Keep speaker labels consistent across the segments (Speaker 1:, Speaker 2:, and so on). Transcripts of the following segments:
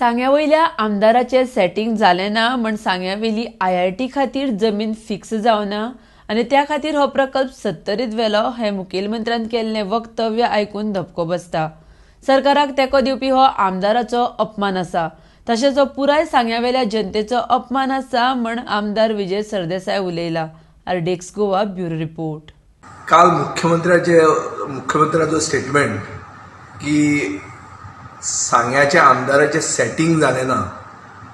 Speaker 1: सांग्या वयल्या आमदाराचें सेटिंग जालें ना म्हण सांग्या वयली IIT खातीर जमीन फिक्स जावना आनी त्या खातीर हो प्रकल्प सत्तरीत व्हेलो हें मुखेलमंत्र्यान केल्लें वक्तव्य आयकून धपको बसता. सरकाराक तेंको दिवपी हो आमदाराचो अपमान आसा, तशेंच हो पुराय सांग्यावेल्या जनतेचो अपमान आसा म्हण आमदार विजय सरदेसाय उलयला. आरडेक्स गोवा ब्युरो रिपोर्ट.
Speaker 2: काल मुख्यमंत्र्याचो स्टेटमेंट की सांग्याच्या आमदाराचें सेटिंग जालें ना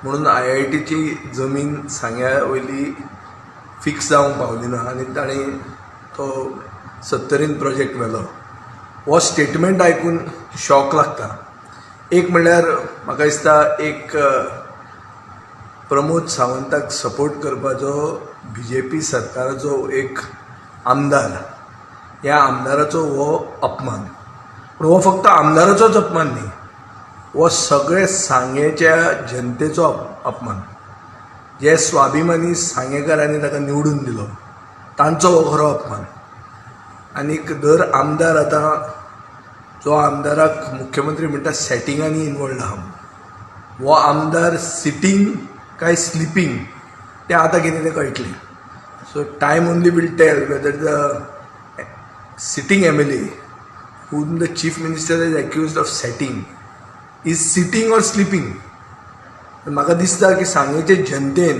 Speaker 2: म्हणून IITची जमीन सांग्या वयली फिक्स जावंक पावली ना आनी ताणी तो सत्तरीन प्रोजेक्ट व्हेलो. हो स्टेटमेंट आयकून शॉक लागता. एक म्हणल्यार म्हाका दिसता एक प्रमोद सावंताक सपोर्ट करपाचो BJP सरकाराचो एक आमदार, ह्या आमदाराचो हो अपमान. पूण हो फक्त आमदाराचोच अपमान न्ही, हो सगळे सांगेच्या जनतेचो अपमान. जे स्वाभिमानी सांगेकारांनी ताका निवडून दिलो तांचो हो खरो अपमान. आनीक दर आमदार आतां जो आमदाराक मुख्यमंत्री म्हणटा सेटिंगांनी इनवॉल्ड आहा, हो आमदार सिटींग काय स्लिपींग तें आतां कितें तें कळटलें. So time only will tell whether the sitting MLA whom the chief minister is accused of setting is sitting or sleeping. म्हाका दिसता की सांगेचे जनतेन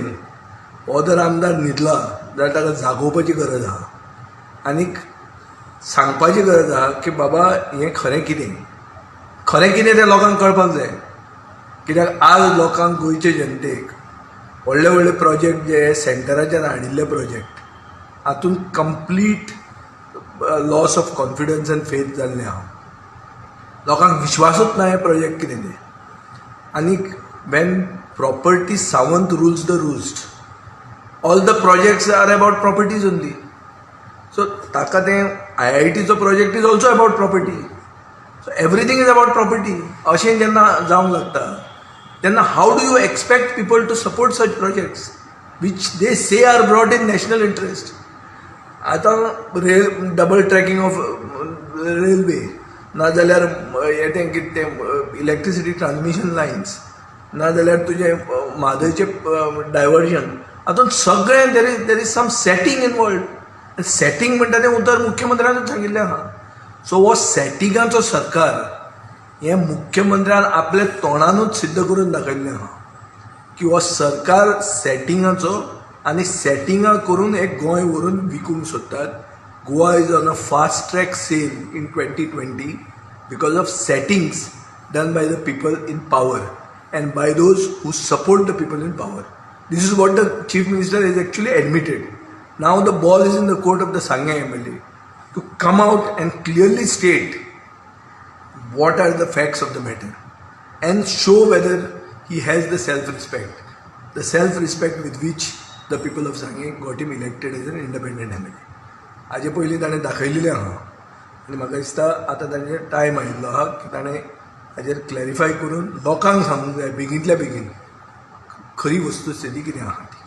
Speaker 2: हो जर आमदार न्हिदला जाल्यार ताका जागोवपाची गरज आहा आनीक सांगपाची गरज आहा की बाबा हें खरें कितें तें लोकांक कळपाक जाय. कित्याक आज लोकांक गोंयचे जनतेक व्हडले व्हडले प्रोजेक्ट जे सेंटराच्यान हाडिल्ले प्रोजेक्ट हातूंत complete loss of confidence end faith जाल्लें आहा. लोकांक विश्वासूच ना हे प्रोजेक्ट कितें ते. आनीक when property Sawant rules the roost, all the projects are about properties only. So ताका तें IITचो project is also about property. So everything is about property अशें जेन्ना जावंक लागता तेन्ना how do you expect people to support such projects which they say are brought in national interest. आतां double tracking of railway, नाजाल्यार यें कितें तें इलेक्ट्रिसिटी ट्रान्समिशन लायन्स, नाजाल्यार तुजें म्हादयचें डायवर्जन, हातूंत सगळें there is some setting involved. Setting म्हणटा तें उतर मुख्यमंत्र्यानूच सांगिल्लें आहा. सो हो सेटिंगाचो सरकार हें मुख्यमंत्र्यान आपल्या तोंडानूच सिद्ध करून दाखयल्लें आहा की हो सरकार सेटिंगाचो आनी सेटिंगां करून एक गोंय व्हरून विकूंक सोदतात. Goa is on a fast track sale in 2020 because of settings done by the people in power and by those who support the people in power. This is what the chief minister has actually admitted. Now the ball is in the court of the Sangya MLA to come out and clearly state what are the facts of the matter and show whether he has the self-respect with which the people of Sangya got him elected as an independent MLA. हाजे पयलीं ताणें दाखयलेलें आहा आनी म्हाका दिसता आतां ताणें time आयिल्लो आहा की ताणें हाजेर क्लॅरिफाय करून लोकांक सांगूंक जाय बेगींतल्या बेगीन खरी वस्तुस्थिती कितें आहा ती.